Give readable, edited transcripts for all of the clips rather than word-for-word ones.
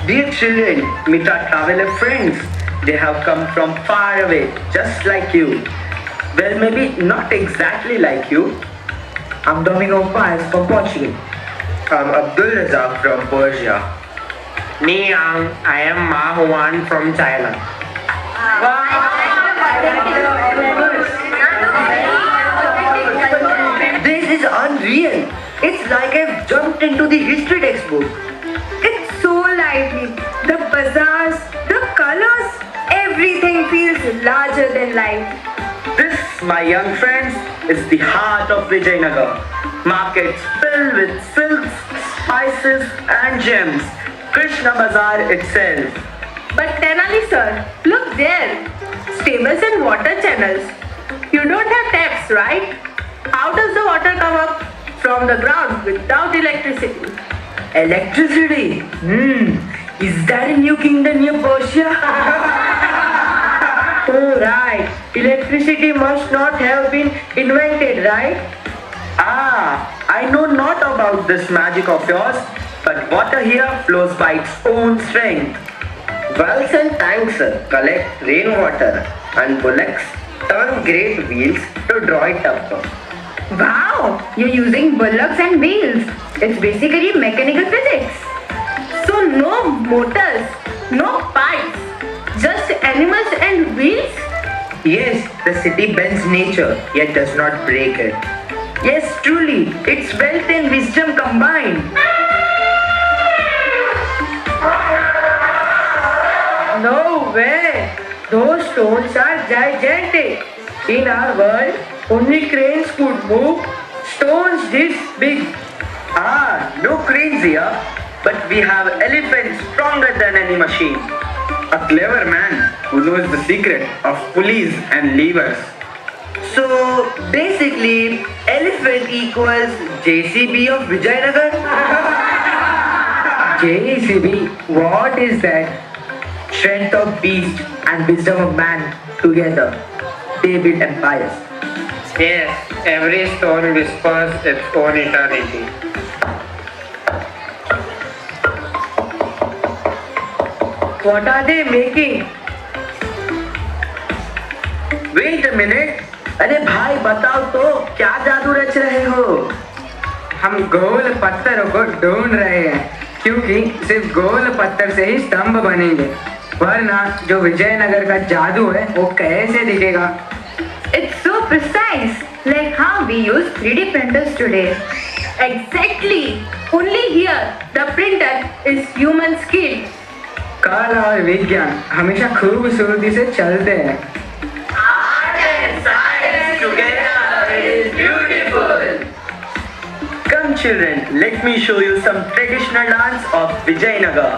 Dear children, meet our traveler friends. They have come from far away, just like you. Well, maybe not exactly like you. I'm Domingo Paz from Portugal. I'm Abdul Razak from Persia. I am Mahuan from China. This is unreal. It's like I've jumped into the history textbook. It's so lively. The bazaars, the colors, everything feels larger than life. This, my young friends, is the heart of Vijayanagar. Markets filled with silks, spices and gems. Krishna Bazaar itself. But Tenali sir, look there. Stables and water channels. You don't have taps, right? How does the water come up from the ground without electricity? Electricity? Is that a new kingdom near Persia? Oh, right. Electricity must not have been invented, right? I know not about this magic of yours, but water here flows by its own strength. Wells and tanks collect rainwater and bullocks turn great wheels to draw it up. Wow, you're using bullocks and wheels. It's basically mechanical physics. So no motors, no pipes, just animals and wheels? Yes, the city bends nature, yet does not break it. Yes, truly. It's wealth and wisdom combined. No way! Those stones are gigantic. In our world, only cranes could move stones this big. No cranes here, but we have elephants stronger than any machine. A clever man who knows the secret of pulleys and levers. So basically, elephant equals JCB of Vijayanagar. JCB, what is that? Strength of beast and wisdom of man together. They built empires. Yes, every stone whispers its own eternity. What are they making? Wait a minute. अरे भाई बताओ तो क्या जादू रच रहे हो? हम गोल पत्थरों को ढूंढ रहे हैं क्योंकि सिर्फ गोल पत्थर से ही स्तंभ बनेंगे, वरना जो विजयनगर का जादू है वो कैसे दिखेगा? It's so precise, like how we use 3D printers today. Exactly. Only here, the printer is human skill. कला और विज्ञान हमेशा खूबसूरती से चलते हैं. Come children, let me show you some traditional dance of Vijayanagar.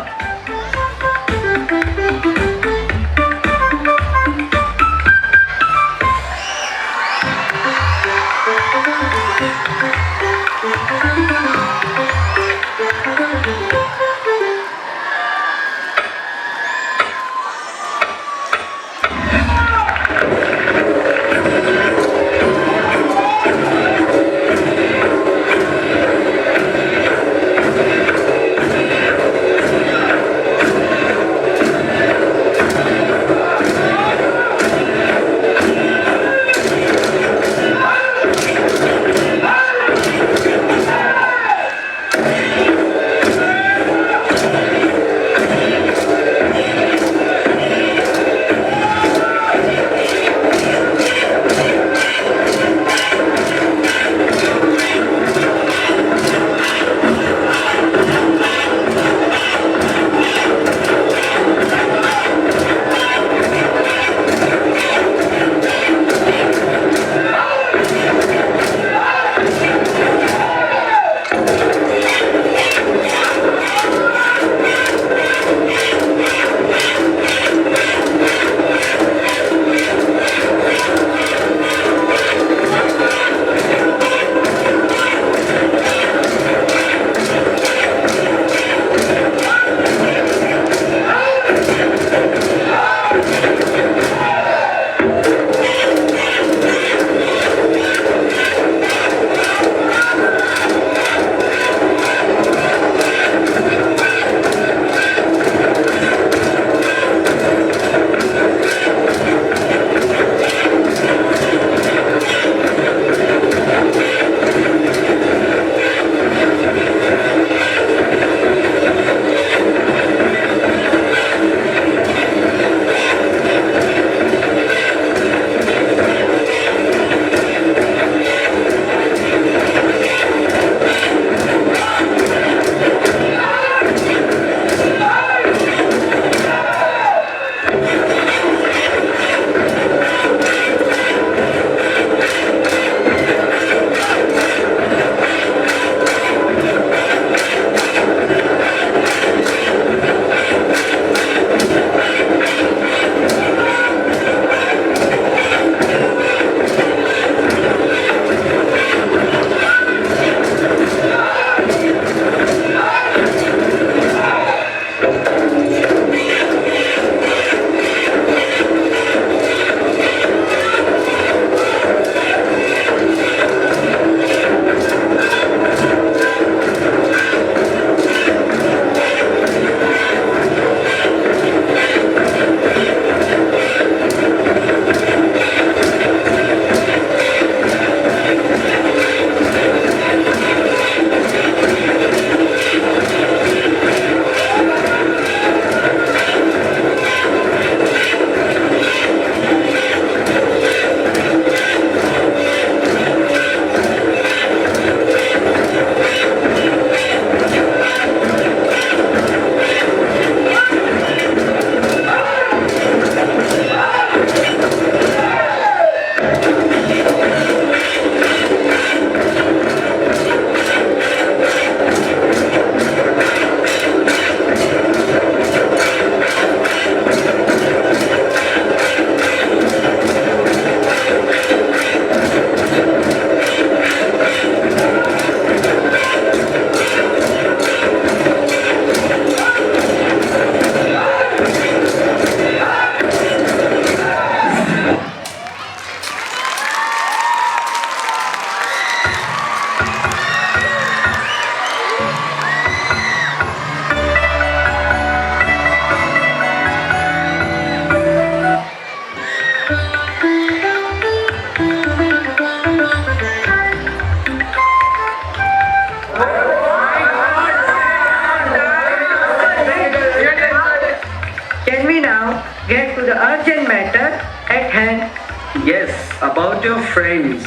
Yes, about your friends.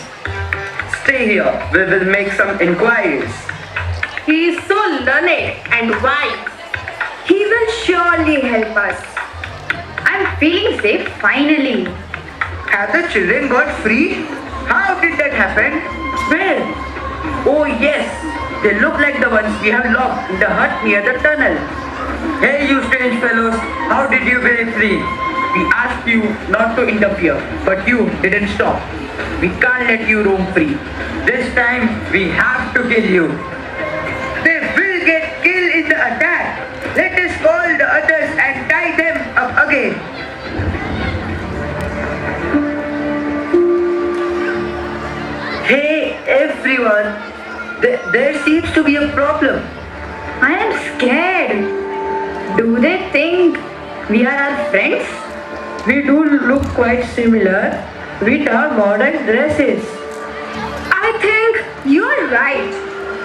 Stay here. We will make some inquiries. He is so learned and wise. He will surely help us. I'm feeling safe finally. Have the children got free? How did that happen? Where? Oh yes, they look like the ones we have locked in the hut near the tunnel. Hey you strange fellows, how did you break free? We asked you not to interfere, but you didn't stop. We can't let you roam free. This time we have to kill you. They will get killed in the attack. Let us call the others and tie them up again. Hey everyone, there seems to be a problem. I am scared. Do they think we are our friends? We do look quite similar with our modern dresses. I think you're right.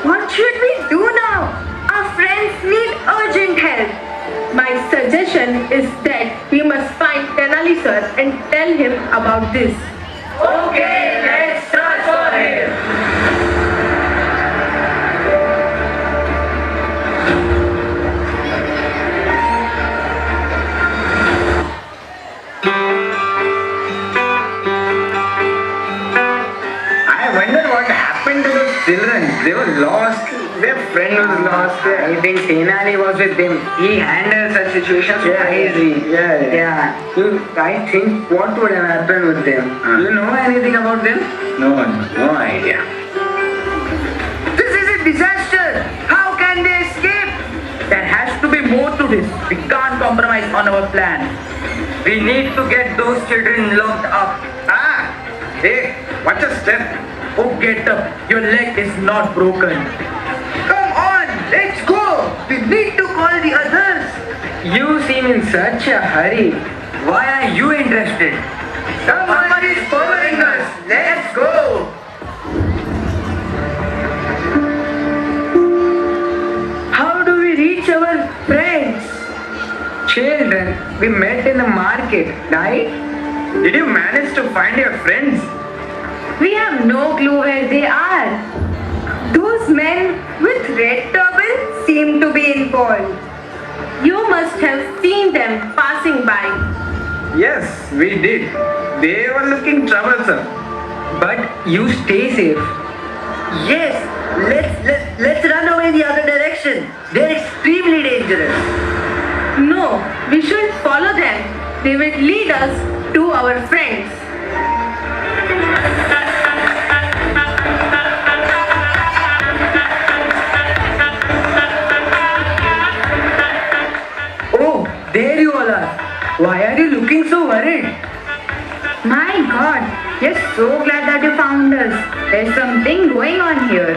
What should we do now? Our friends need urgent help. My suggestion is that we must find Tenali sir and tell him about this. Okay, let's search for him. I wonder what happened to those children. They were lost. Their friend was lost. I think Tenali was with them. He handled such situations wisely. Yeah. I think what would have happened with them? Do you know anything about them? No idea. This is a disaster. How can they escape? There has to be more to this. We can't compromise on our plan. We need to get those children locked up. Hey, watch a step. Oh, get up. Your leg is not broken. Come on, let's go. We need to call the others. You seem in such a hurry. Why are you interested? Someone is following us. Let's go. How do we reach our friends? Children, we met in the market, right? Did you manage to find your friends? We have no clue where they are. Those men with red turbans seem to be involved. You must have seen them passing by. Yes, we did. They were looking troublesome. But you stay safe. Yes, let's run away the other direction. They're extremely dangerous. No, we should follow them. They will lead us to our friends. Oh, there you all are. Why are you looking so worried? My God, we're so glad that you found us. There's something going on here.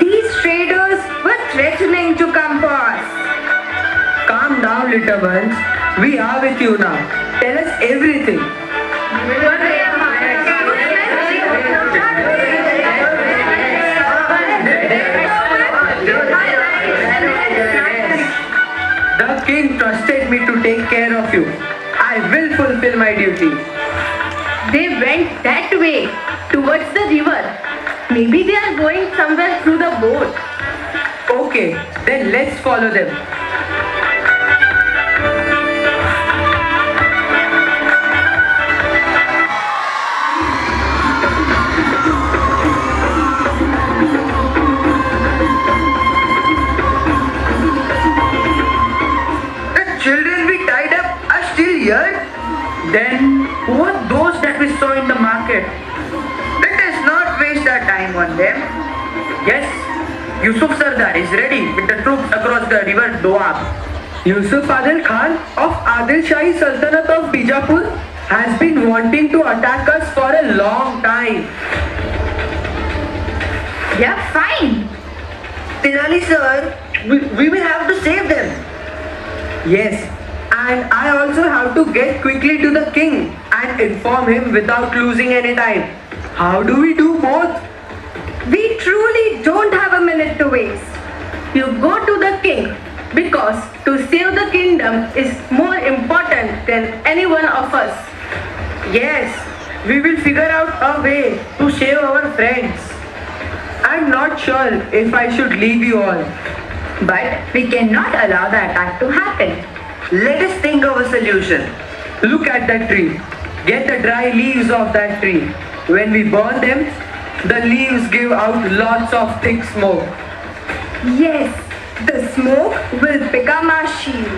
These traders were threatening to come for us. Calm down, little ones. We are with you now. Tell us everything. The king trusted me to take care of you. I will fulfill my duty. They went that way, towards the river. Maybe they are going somewhere through the boat. Okay, then let's follow them. The children we tied up are still here. Then, who are those that we saw in the market? Let us not waste our time on them. Yes, Yusuf Sardar is ready with the troops across the river Doab. Yusuf Adil Khan of Adil Shahi Sultanate of Bijapur has been wanting to attack us for a long time. Yeah, fine. Tenali sir, we will have to save them. Yes, and I also have to get quickly to the king and inform him without losing any time. How do we do both? We truly don't have a minute to waste. You go to the king because to save the kingdom is more important than any one of us. Yes, We will figure out a way to save our friends. I'm not sure if I should leave you all. But we cannot allow the attack to happen. Let us think of a solution. Look at that tree. Get the dry leaves of that tree. When we burn them, the leaves give out lots of thick smoke. Yes, the smoke will become our shield.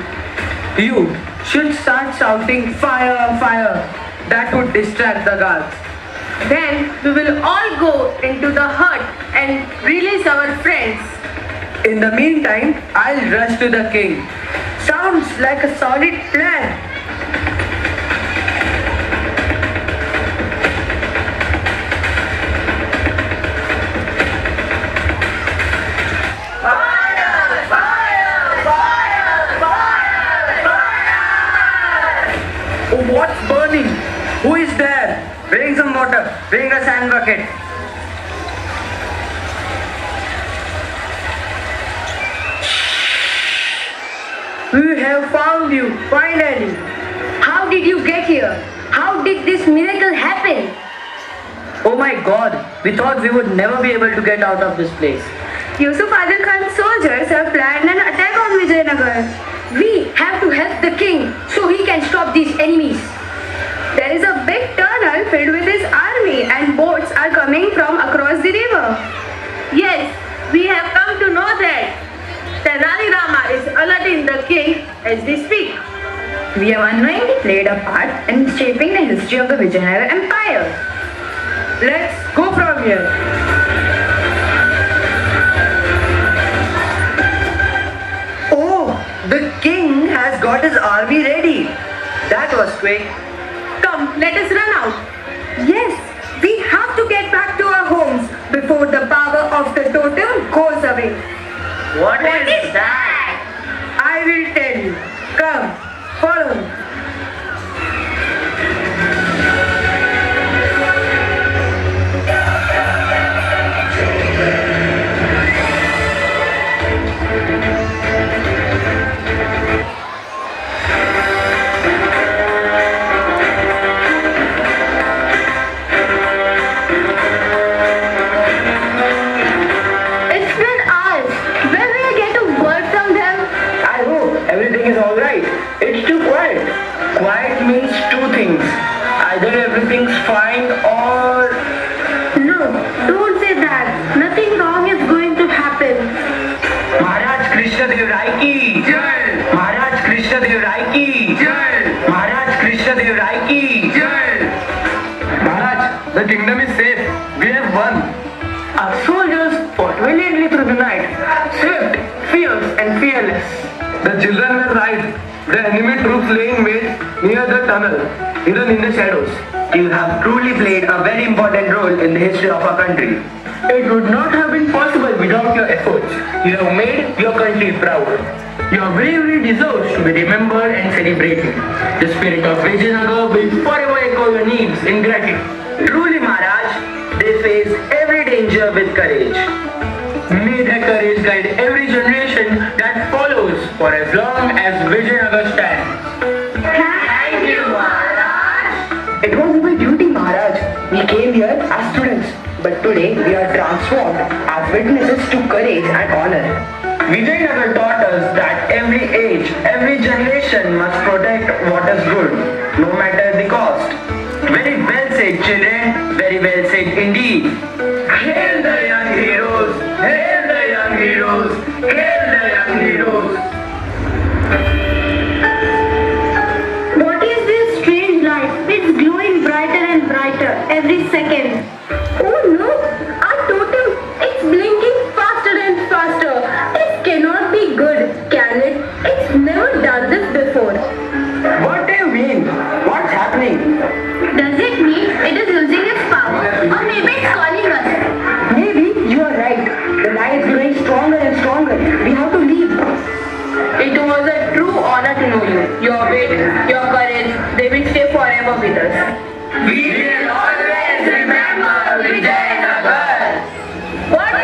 You should start shouting fire, fire. That would distract the guards. Then we will all go into the hut and release our friends. In the meantime, I'll rush to the king. Sounds like a solid plan. Oh, what's burning? Who is there? Bring some water. Bring a sand bucket. We have found you, finally. How did you get here? How did this miracle happen? Oh my god, we thought we would never be able to get out of this place. Yusuf Adil Khan's soldiers have planned an attack on Vijayanagar. We have to help the king so he can stop these enemies. There is a big tunnel filled with his army and boats are coming from across the river. Yes, we have come to know that. Tenali Rama is alerting the king as we speak. We have unknowingly played a part in shaping the history of the Vijayanagar Empire. Let's go from here. Oh, the king has got his army ready. That was quick. Come, let us run out. Yes, we have to get back to our homes before the power of the totem goes away. What is that? I will tell you. Come, follow me. It's been hours. When will I get a word from them? I hope everything is alright. It's too quiet. Quiet means two things. Either everything's fine or... No, don't say that. Nothing wrong is going to happen. Maharaj Krishna Dev Rai ki Jai! Maharaj Krishna Dev Rai ki Jai! Maharaj Krishna Dev Rai ki Jai! Maharaj, the kingdom is safe. We have won. Our soldiers fought valiantly through the night, swift, fierce and fearless. The children were right. The enemy troops laying wait near the tunnel, hidden in the shadows. You have truly played a very important role in the history of our country. It would not have been possible without your efforts. You have made your country proud. Your bravery deserves to be remembered and celebrated. The spirit of Vijayanagar will forever echo your needs in gratitude. Truly, Maharaj, they face every danger with courage. May that courage guide every generation that follows for as long as Vijayanagar stands. Thank you, Maharaj. It was my duty, Maharaj. We came here as students, but today we are transformed as witnesses to courage and honor. Vijayanagar taught us that every age, every generation must protect what is good, no matter the cost. Very well said, children. Very well said indeed. Hail the young heroes! Hail the young heroes! Hail the young heroes! What is this strange light? It's glowing brighter and brighter every second. Oh no, our totem, it's blinking faster and faster. It cannot be good, can it? It's never done this before. What do you mean? What's happening? Does it mean it is losing its power? Or maybe it's calling us? Maybe you are right. The light is growing stronger and stronger. We have to leave. It was a true honor to know you. Your wit, your courage, they will stay forever with us. We will always remember Vijayanagar. What?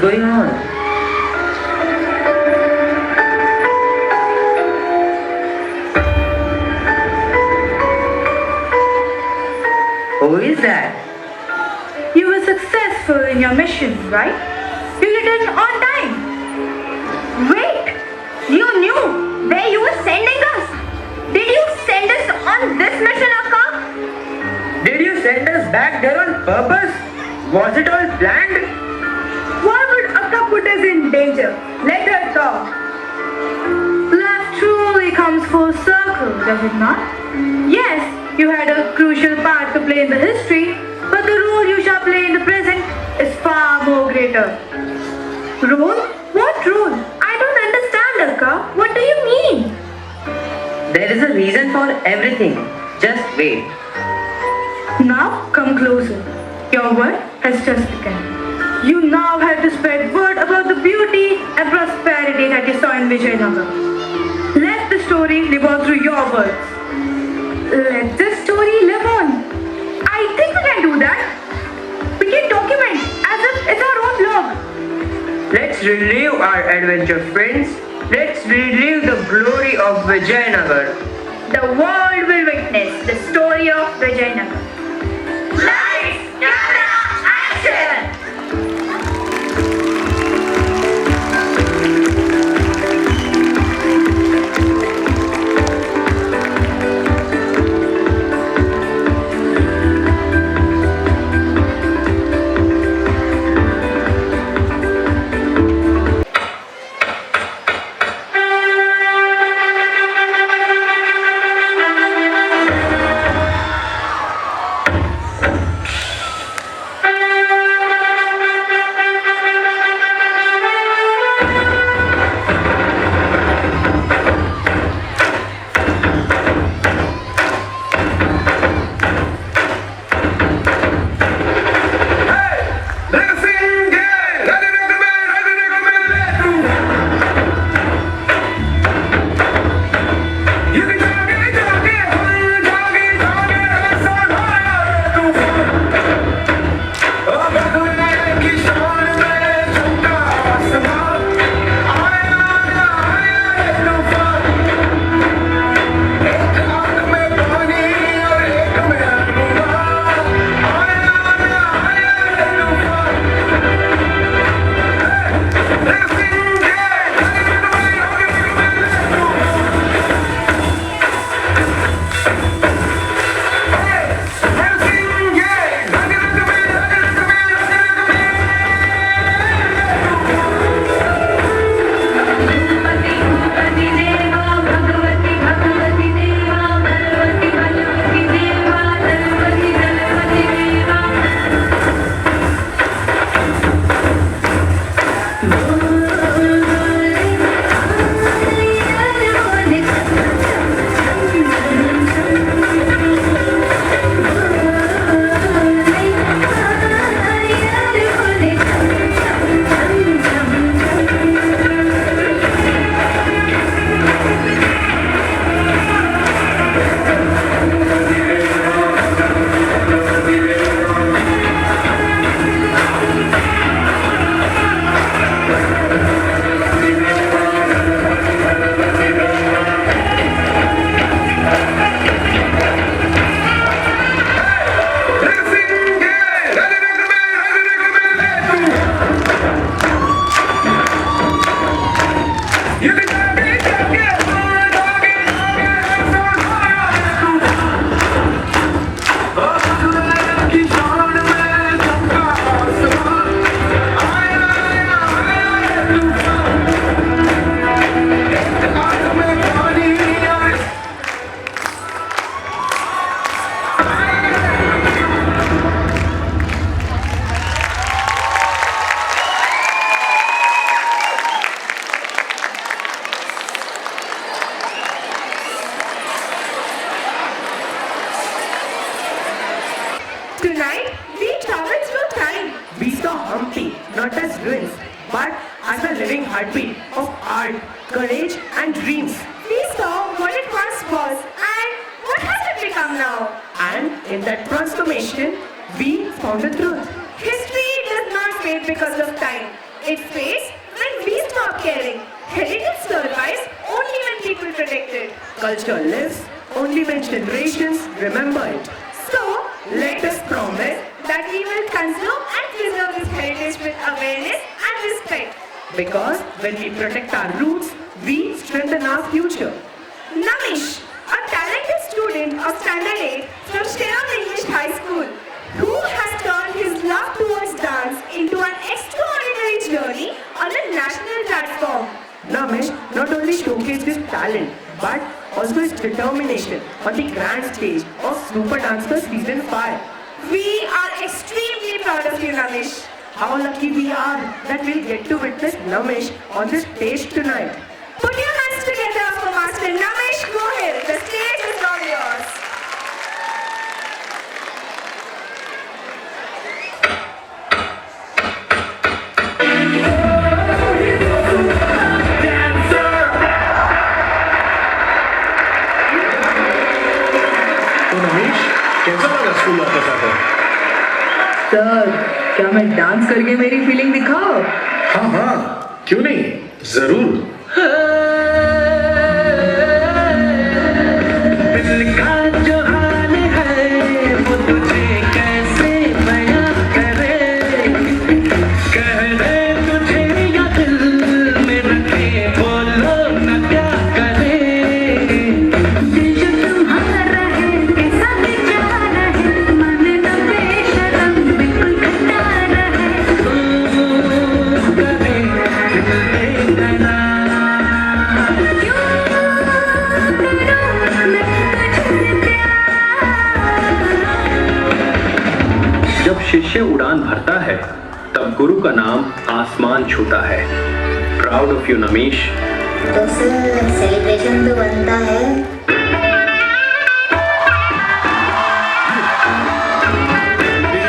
going on? Who is that? You were successful in your mission, right? You returned on time. Wait, you knew where you were sending us. Did you send us on this mission, Akka? Did you send us back there on purpose? Was it all planned? Why would Akka put us in danger? Let her talk. Life truly comes full circle, does it not? Yes, you had a crucial part to play in the history, but the role you shall play in the present is far more greater. Role? What role? I don't understand, Akka. What do you mean? There is a reason for everything. Just wait. Now come closer. Your word has just begun. You now have to spread word about the beauty and prosperity that you saw in Vijayanagar. Let the story live on through your words. Let the story live on. I think we can do that. We can document as if it's our own blog. Let's relive our adventure, friends. Let's relive the glory of Vijayanagar. The world will witness the story of Vijayanagar. Lights, camera, action! Tonight, we traveled through time. We saw Humpty not as ruins, but as a living heartbeat of art, courage, and dreams. We saw what it once was and what has it become now. And in that transformation, we found the truth. History does not fade because of time. It fades when we stop caring. Heritage survives only when people protect it. Culture lives only when generations remember it. So, Let us promise, that we will conserve and preserve this heritage with awareness and respect. because when we protect our roots, we strengthen our future. Namish, a talented student of Standard 8 from Shillong English High School, who has turned his love towards dance into an extraordinary journey on a national platform. Namish not only showcased his talent, but also his determination on the grand stage of Super Dancer Season 5. We are extremely proud of you, Namish. How lucky we are that we'll get to witness Namish on this stage tonight. Put your hands together for Master Namish Gohil. The stage is all yours. तो रमेश कैसा लगा school वापस आकर? Sir, क्या मैं dance करके मेरी feeling दिखाओ? हाँ हाँ, क्यों नहीं, जरूर। दिल का जो हाल है वो तुझे कैसे बयां करे, कह दे तुझे या दिल में रखे बोलो न क्या करे। जो तुम्हारा है कैसा बेचारा है, मन न बेशरम बिल्कुल खटारा है। करे दिल में करार। क्यों करूं मैं तुझसे प्यार। जब शिष्य उड़ान भरता है तब गुरु का नाम आसमान छूता है। Proud of you Namish. तो सर सेलिब्रेशन तो बनता है।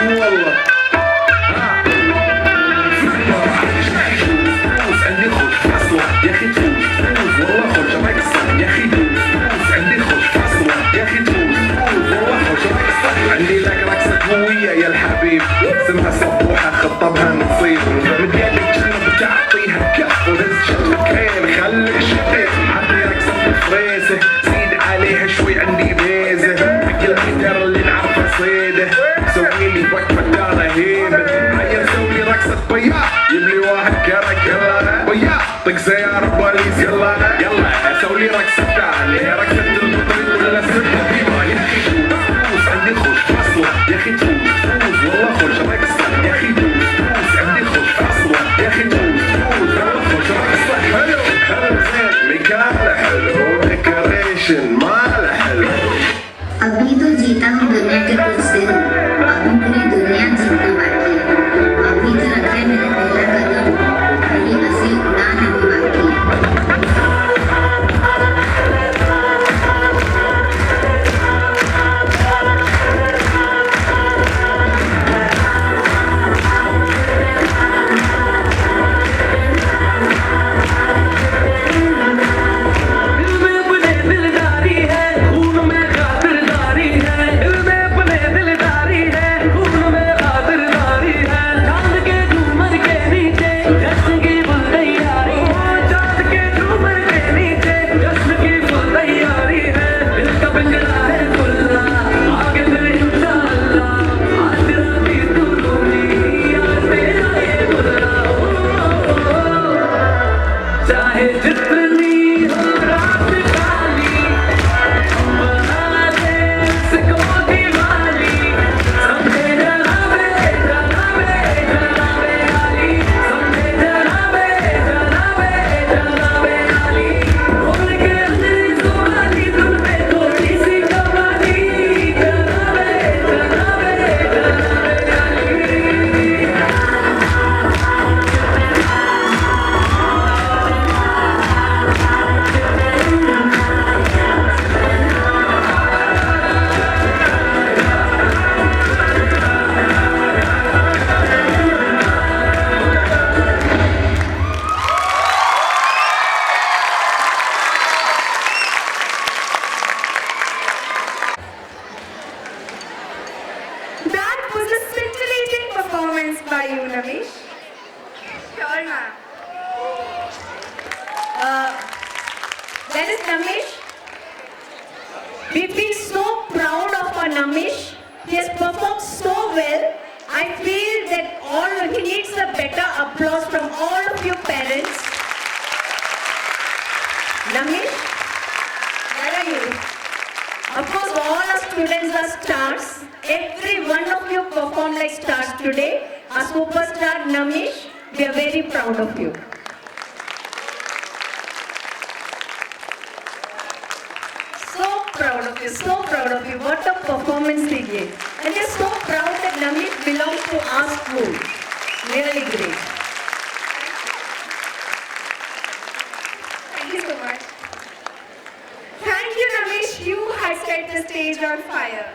والله فوز عندي خوش فاصلة يا اخي تفوز والله خوش راك الصح يا اخي فوز عندي خوش فاصلة يا اخي تفوز والله خوش راك الصح عندي لك رقصة قوية يا الحبيب اسمها صبوحة خطبها نصيب مديالك جنب تعطيها كف ودز شبكين خليك شقيق عندي رقصة فريسة زيد عليها شوي عندي بيزة اكل الحجر اللي نعرفه صيده سوي لي وقفة رهيبة هيا نسوي لي رقصة بياع يبلي واحد كرك يلا بياع طق سيارة بوليس يلا يلا سوي لي رقصة ثانية رقصة البطريق ولا سرقة فيما يا اخي فوز عندي خوش فاصلة يا اخي فوز والله خوش رقصة يا اخي فوز عندي خوش فاصلة يا اخي فوز والله خوش رقصة حلو حلو زين مكان حلو ديكوريشن ماله حلو अभी तो जीता हूँ दुनिया के कुछ दिन, अभी पूरी दुनिया जीतना बाकी है। अभी तो रखे मेरा पहला कदम, मेरी हंसी उड़ान अभी बाकी है। That is Namish. We feel so proud of our Namish. He has performed so well. I feel that he needs a better applause from all of you parents. Namish, where are you? Of course, all our students are stars. Every one of you performed like stars today. Our superstar Namish, we are very proud of you. So proud of you, so proud of you. What a performance he gave. And we are so proud that Namish belongs to our school. Really great. Thank you so much. Thank you, Namish. You had set the stage on fire.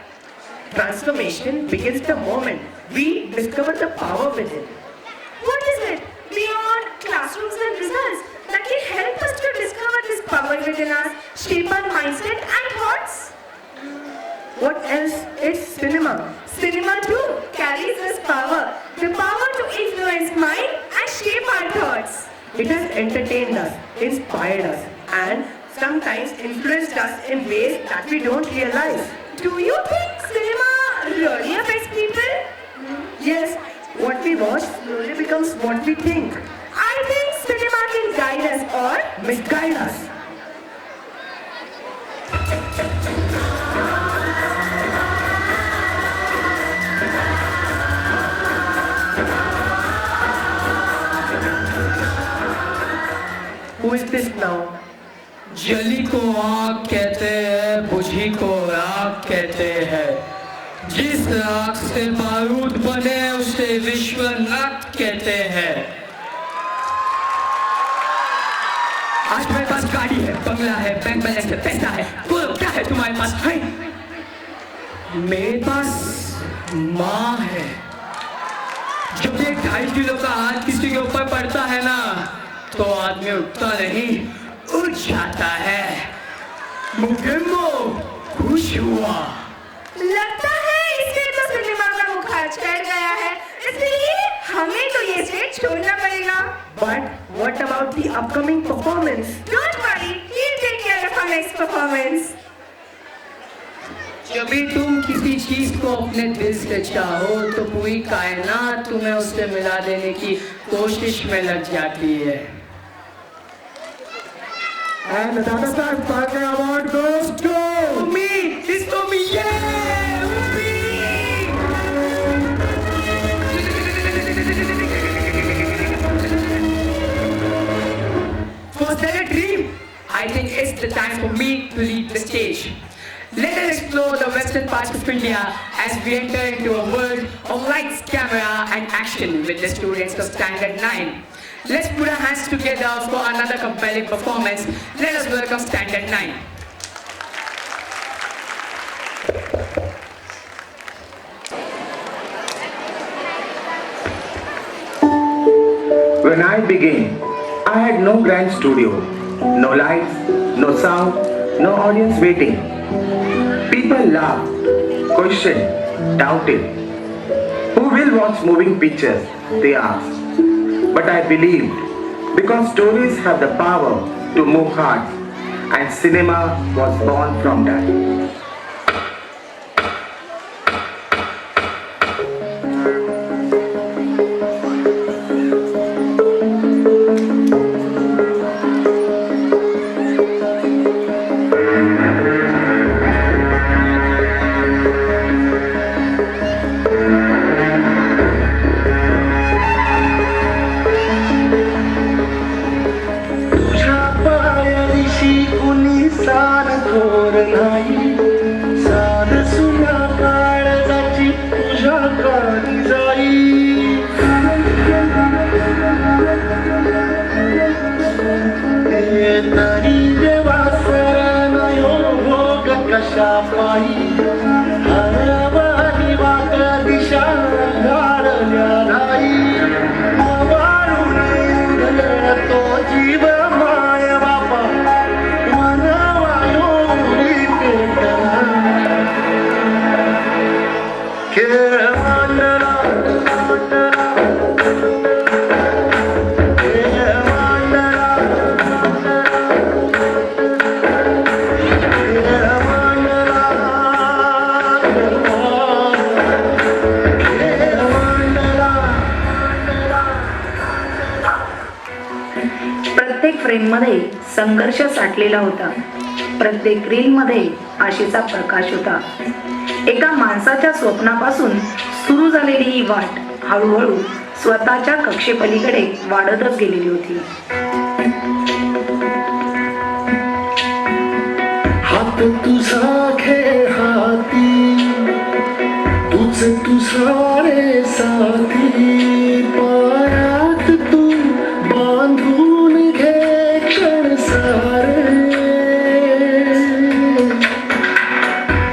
Transformation begins the moment we discover the power within. What is it beyond classrooms and results that can help us to discover this power within us, shape our mindset and thoughts? What else is cinema? Cinema too carries this power, the power to influence mind and shape our thoughts. It has entertained us, inspired us, and sometimes influenced us in ways that we don't realize. Do you think cinema really affects people? Yes, what we watch slowly becomes what we think. I think cinema can guide us or Misguide us. Who is this now? जली को आग कहते हैं, बुझी को राख कहते हैं। जिस राख से बारूद बने उसे विश्व नाथ कहते हैं। आज मेरे पास गाड़ी है, बंगला है, बैंक बैलेंस है, पैसा है। बोलो क्या है तुम्हारे पास? है मेरे पास माँ है। जब एक 2.5 किलो का हाथ किसी के ऊपर पड़ता है ना, तो आदमी उठता नहीं, उठ जाता है। मुकम्मो खुश हुआ। लगता है इसलिए तो सिनेमा का बुखार चढ़ गया है, इसलिए हमें तो ये स्टेज छोड़ना पड़ेगा। But what about the upcoming performance? Don't worry, we'll take care of our next performance. जब भी तुम किसी चीज को अपने दिल से चाहो तो पूरी कायनात तुम्हें उससे मिला देने की कोशिश में लग जाती है। And the Dada Saheb Phalke Award goes to me! It's for me! Yeah! Was that a dream? I think it's the time for me to lead the stage. Let us explore the western parts of India as we enter into a world of lights, camera and action with the students of Standard 9. Let's put our hands together for another compelling performance. Let us welcome Standard 9. When I began, I had no grand studio, no lights, no sound, no audience waiting. People laughed, questioned, doubted. Who will watch moving pictures? They asked. But I believed, because stories have the power to move hearts, and cinema was born from that. प्रत्येक फ्रेममध्ये संघर्ष साठलेला होता. प्रत्येक रीलमध्ये आशेचा प्रकाश होता. एका माणसाच्या स्वप्नापासून सुरू झालेली ही वाट हळूहळू स्वतःच्या कक्षेपलीकडे वाढतच गेलेली होती. हात तुझा खेळ हाती, तुझे तुझारे साथी, पायात तू बांधून घे क्षण सारे,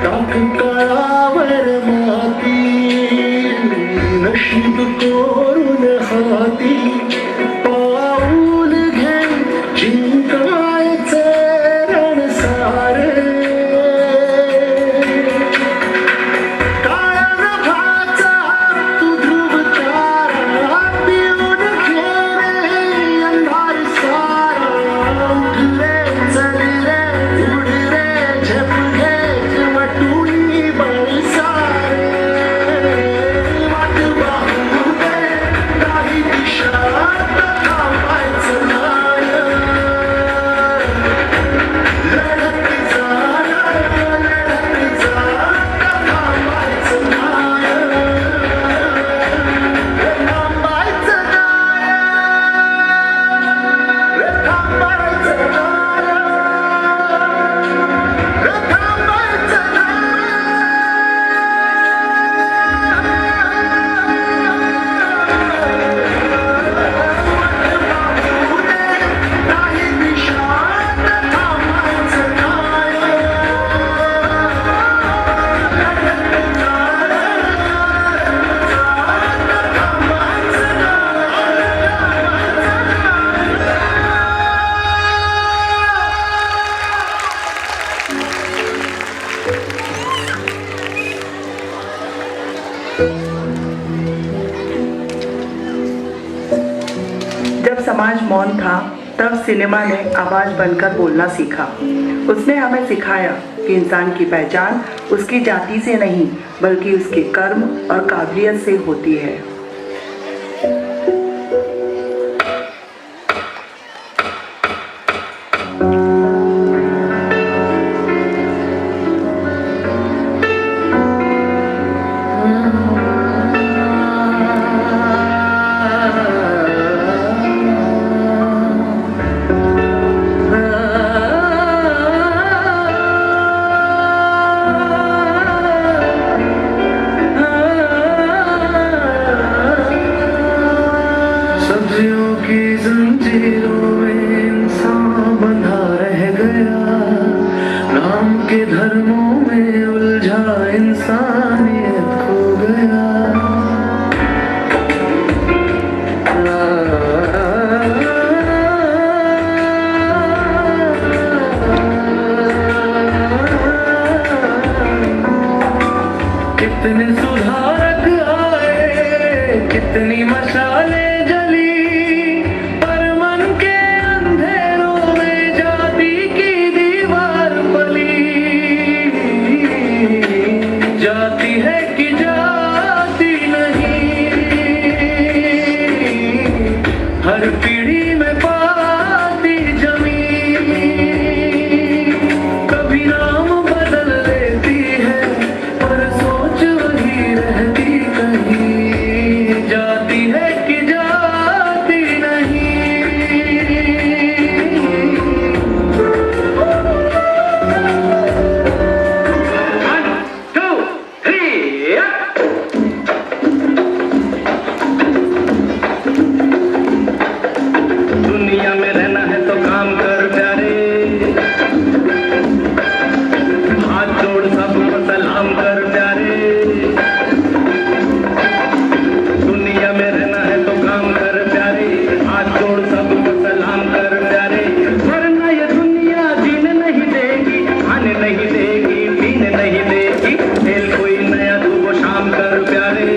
टाक काळावर माती, नशीब कोरून हाती, पाऊल घे जिंकायचे रण सारे, काळा नभाचा तू ध्रुव तारा, पिऊन घे रे अंधार सारा, उठ रे चल रे उड रे झेप घे वटुळी बळसारे, वाट वाहू दे काही दिशा थांबायचं नाही, लढत जा लढत जा थांबायचं नाही, थांबायचं नाही, थांबायचं नाही, थांबायचं नाही, निशांत थांबायचं नाही, जब समाज मौन था तब सिनेमा ने आवाज बनकर बोलना सीखा. उसने हमें सिखाया कि इंसान की पहचान उसकी जाति से नहीं बल्कि उसके कर्म और काबिलियत से होती है. सब्जियों की जंजीरों में इंसान बंधा रह गया, नाम के धर्मों में उलझा इंसानियत खो गया. कितने सुधारक आए, कितनी मशालें जली, पर मन के अंधेरों में जाति की दीवार पली. जाति है कि जाति नहीं, हर पीढ़ी में पाती जमी, कभी नाम बदल लेती है पर सोच वही रहती कहीं. जाति है कि जाति नहीं. दुनिया में रहना है तो काम कर प्यारे, हाथ जोड़ सबको सलाम कर प्यारे. दुनिया में रहना है तो काम कर प्यारे, हाथ जोड़ सबको सलाम कर प्यारे, वरना ये दुनिया जीने नहीं देगी, खाने नहीं देगी, पीने नहीं देगी. खेल कोई नया सुबह शाम कर प्यारे.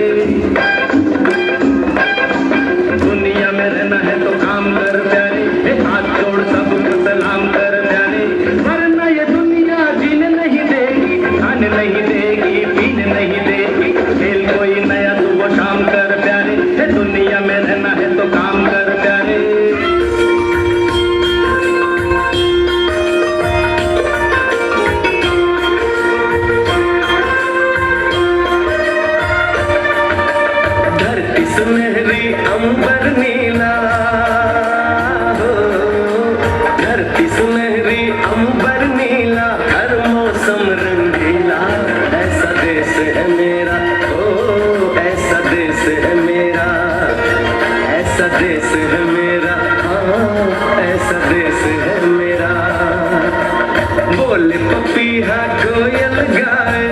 दुनिया में रहना है तो काम कर प्यारे, हाथ जोड़ सबको सलाम कर प्यारे, वरना ये दुनिया जीने नहीं देगी, खाने नहीं देगी, पीने नहीं देगी. खेल कोई नया सुबह शाम कर प्यारे, दुनिया में रहना है तो काम कर प्यारे. धरती सुनहरी अंबर नीला हर मौसम रंगीला ऐसा देश है मेरा ओ ऐसा देश है मेरा ऐसा देश है मेरा हाँ ऐसा देश है मेरा बोले पपीहा कोयल गाए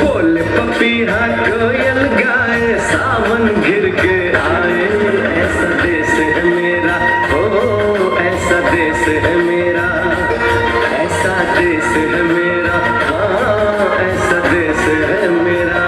बोले पपीहा कोयल गाए सावन घिर के आए ऐसा देश है मेरा ओ ऐसा देश है मेरा ऐसा देश है मेरा हाँ ऐसा देश है मेरा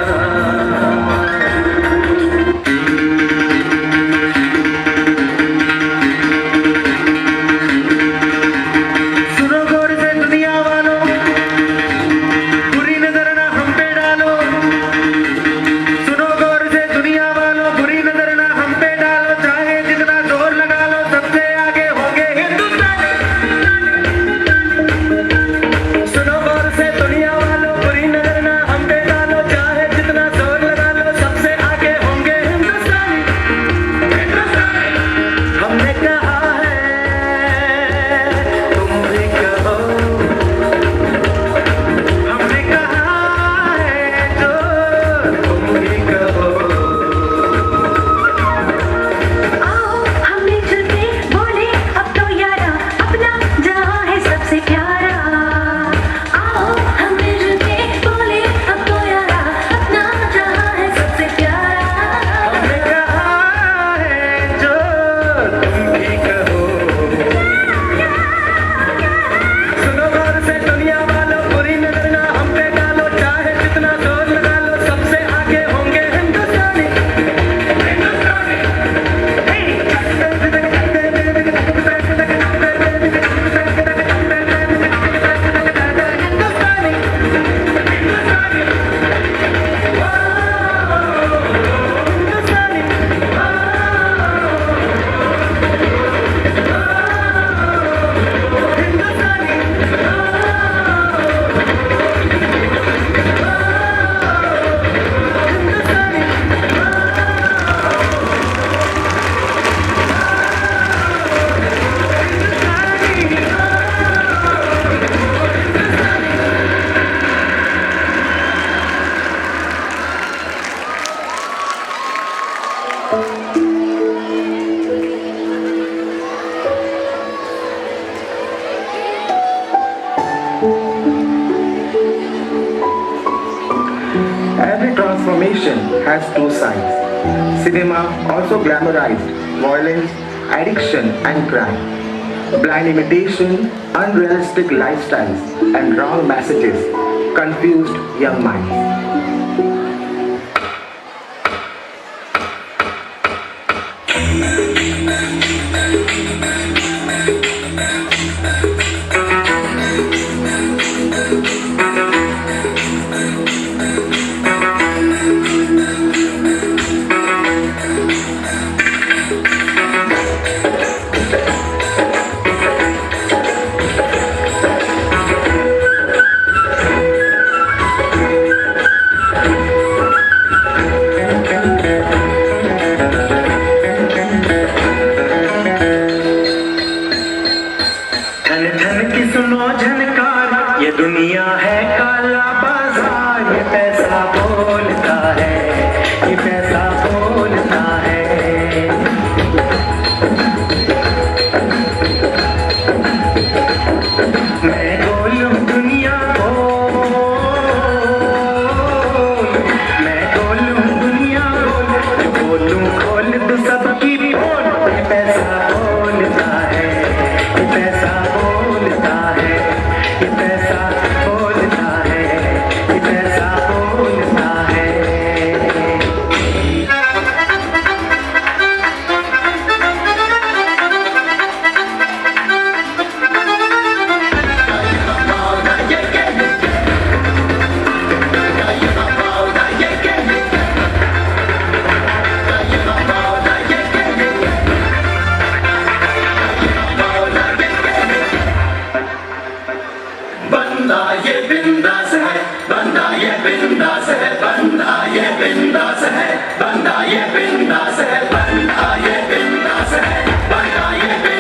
Every transformation has two sides. Cinema also glamorized violence, addiction and crime. Blind imitation, unrealistic lifestyles and wrong messages confused young minds. दुनिया है काला बाजार ये पैसा बोलता है ये पैसा बोलता है मैं बोलूं दुनिया को मैं बोलूं दुनिया को बोलूं खोल दो सबकी बोल ये पैसा बोलता है ये पैसा बोलता है ये पैसा बोलता है ये पैसा बोलता है बंदा ये बिंदास है बंदा ये बिंदास है बंदा ये बिंदास है बंदा ये बिंदास है बंदा ये बिंदास है बंदा ये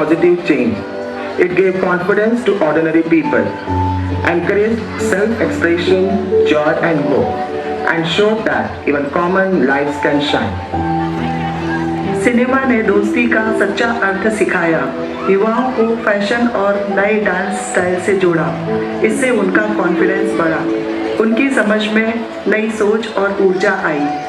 positive change. It gave confidence to ordinary people, encouraged self-expression, joy and hope, and showed that even common lives can shine. Cinema ने दोस्ती का सच्चा अर्थ सिखाया, युवाओं को फैशन और नए डांस स्टाइल से जोड़ा। इससे उनका कॉन्फिडेंस बढ़ा, उनकी समझ में नई सोच और ऊर्जा आई।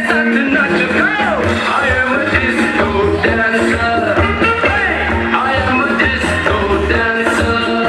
साथ नाचो गाओ I am a disco dancer I am a disco dancer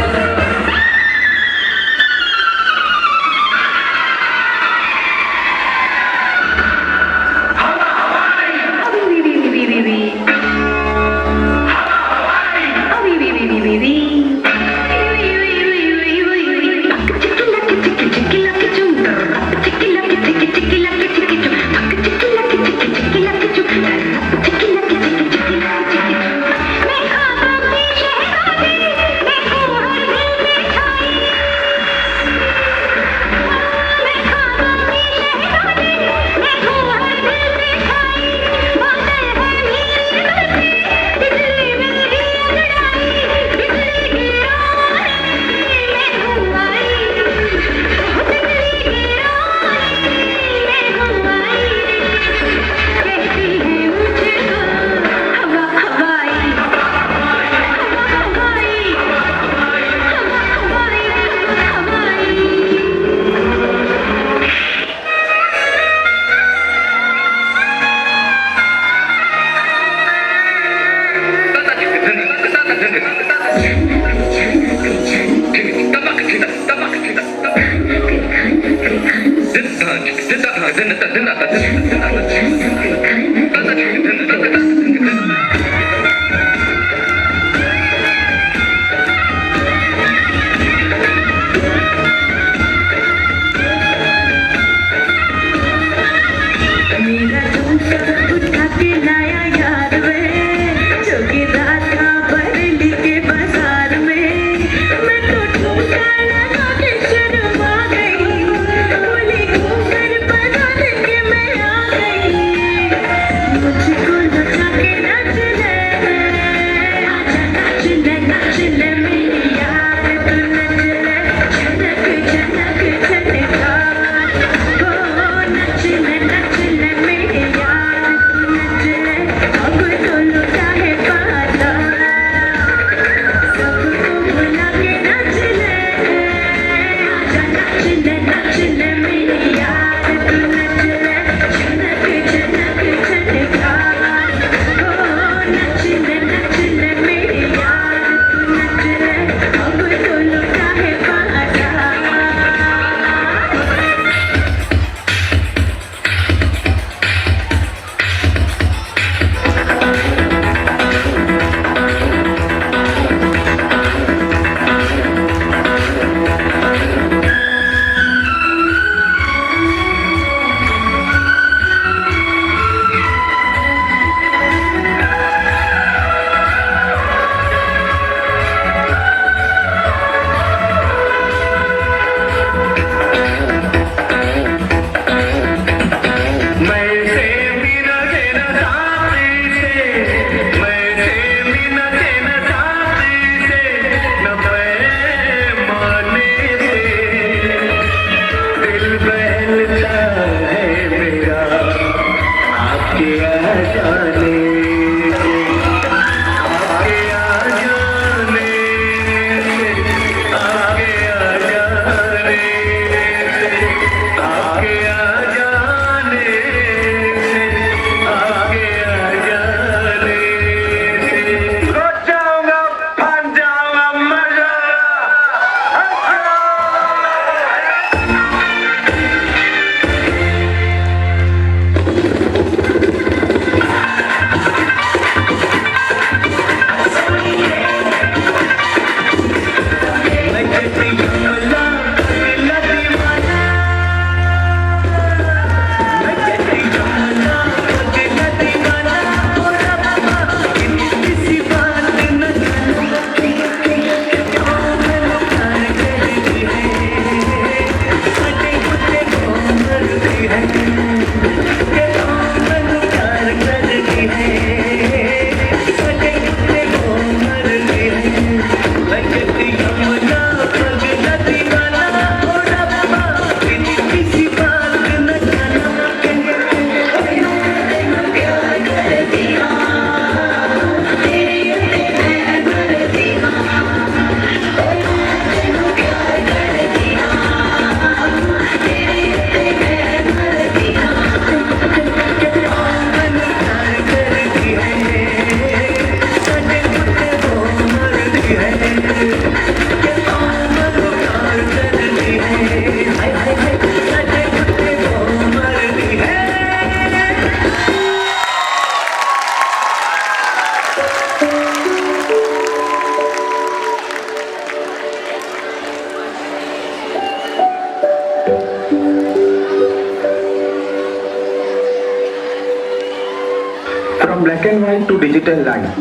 From black and white to digital life,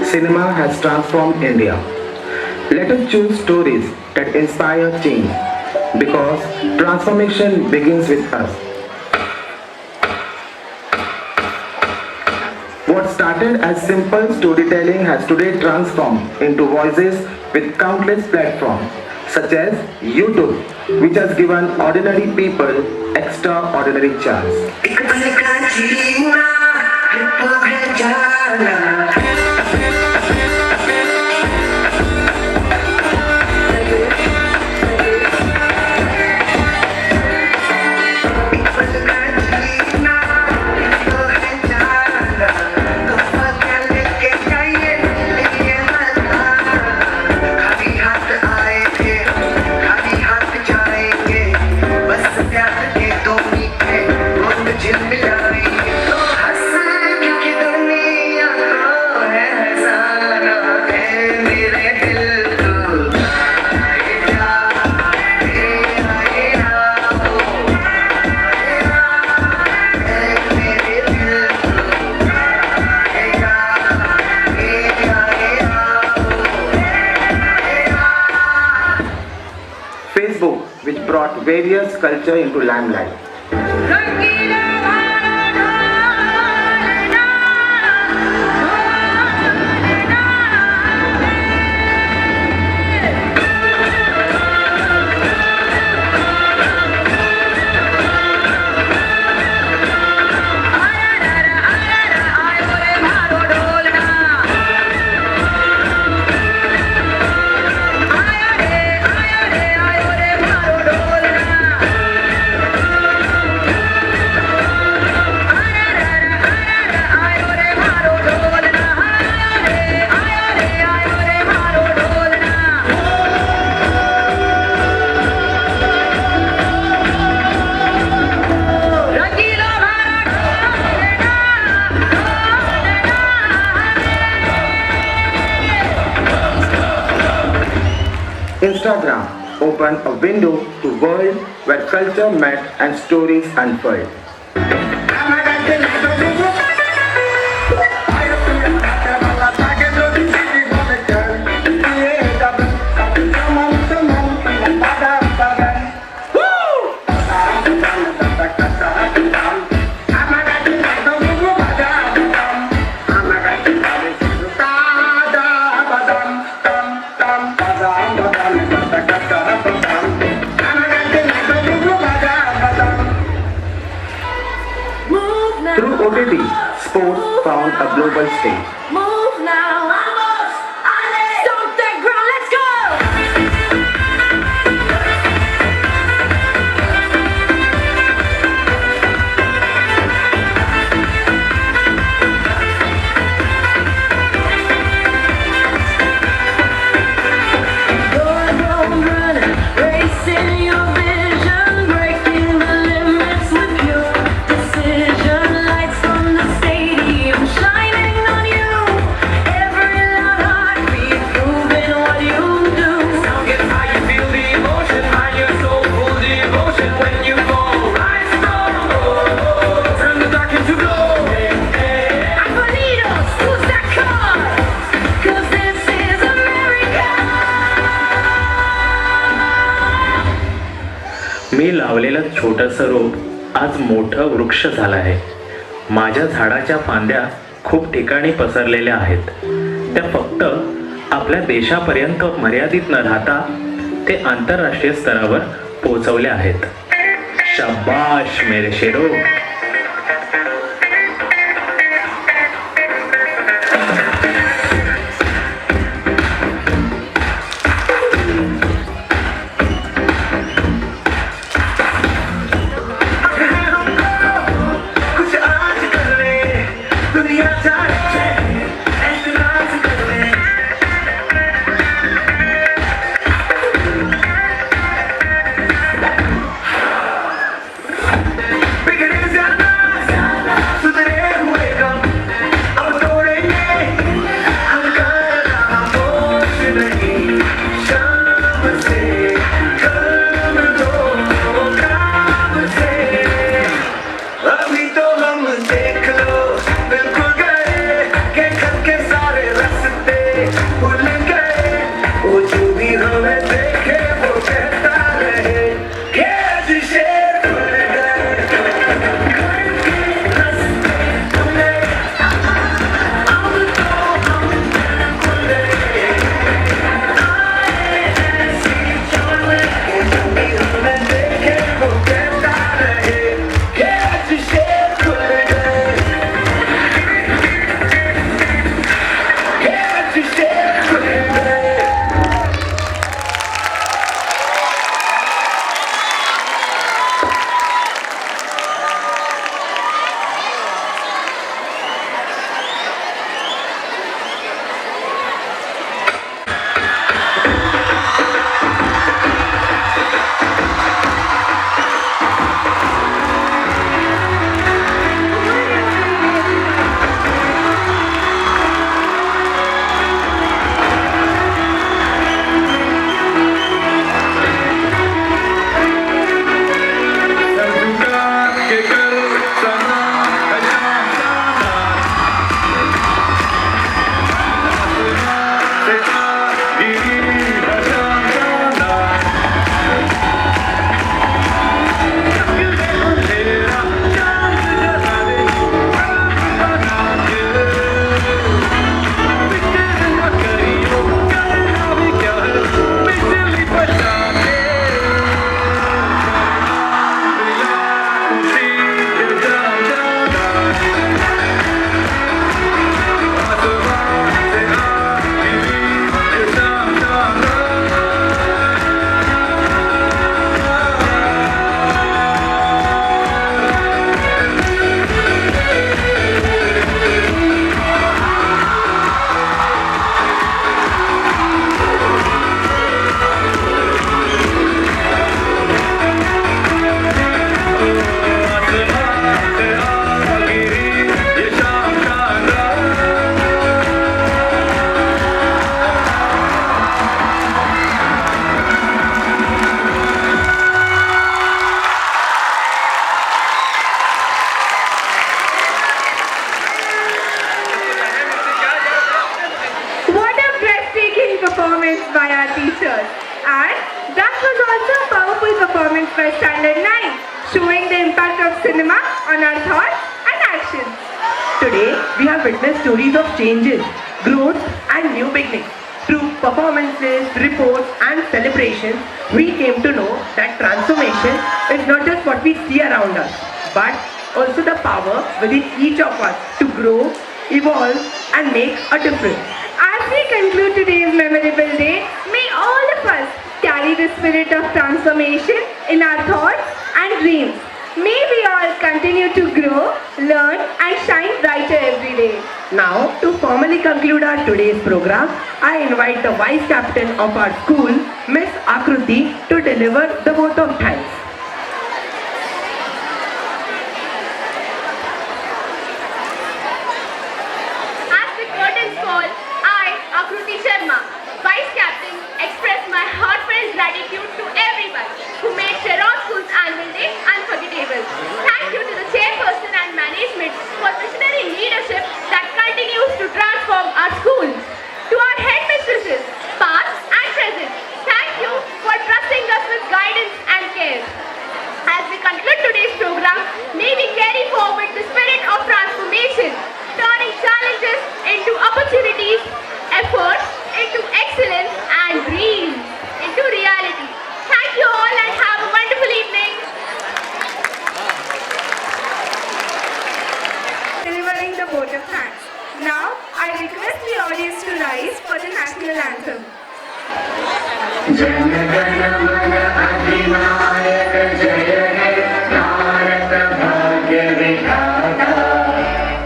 cinema has transformed India. Let us choose stories that inspire change because transformation begins with us. What started as simple storytelling has today transformed into voices with countless platforms such as YouTube, which has given ordinary people extraordinary chance. Facebook, which brought various culture into limelight. Instagram opened a window to world where culture met and stories unfurled. Through OTT, sports found a global stage. Move now. Stomp that ground, let's go. Racing your vision, breaking the limits with your decision. Lights from the stadium shining on you. Every loud heartbeat proving what you do. Sound gets high, you feel the emotion. Find your soul full devotion when you fall. Rise strong, turn the dark into glory. Aponitos, who's that car? 'Cause this is America. मी लावलेलं छोटंसं रोप आज मोठं वृक्ष झालं आहे. माझ्या झाडाच्या फांद्या खूप ठिकाणी पसरलेल्या आहेत. त्या फक्त आपल्या देशापर्यंत मर्यादित न राहता ते आंतरराष्ट्रीय स्तरावर पोहोचवल्या आहेत. शाबाश मेरे शेरो. Pick it is teachers. And that was also a powerful performance by Standard 9, showing the impact of cinema on our thoughts and actions. Today, we have witnessed stories of changes, growth, and new beginnings. Through performances, reports, and celebrations, we came to know that transformation is not just what we see around us, but also the power within each of us to grow, evolve, and make a difference. As we conclude today's memorable day, may all of us carry the spirit of transformation in our thoughts and dreams. May we all continue to grow, learn, and shine brighter every day. Now, to formally conclude our today's program, I invite the Vice Captain of our school, Miss Akruti, to deliver the vote of thanks. As the curtains fall, I, Akruti Sharma, Vice Captain, express my heartfelt gratitude to everyone who made Sharon School's annual day unforgettable. Thank you to the chairperson and management for visionary leadership that continues to transform our school. To our headmistresses, past and present, thank you for trusting us with guidance and care. As we conclude today's program, may we carry forward the spirit of transformation, turning challenges into opportunities, efforts into excellence, and dreams into reality. Thank you all and have a wonderful evening. Delivering the vote of thanks. Now, I request the audience to rise for the national anthem.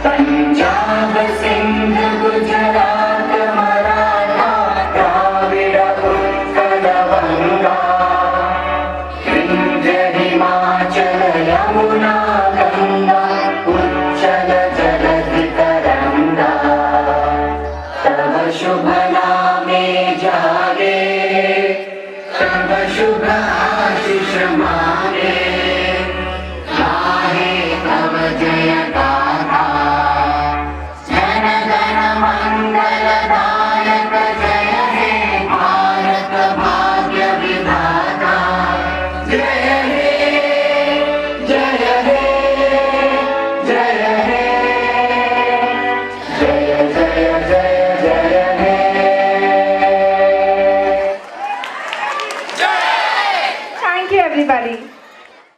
Punjab Sindh Gujarat Maratha Dravid Utkal Ganga Vindhya Himachal Yamuna Ganga उच्चल जलधि तरंगा तव शुभ नामे जागे तव शुभ आशीष मांगे गाहे तव जय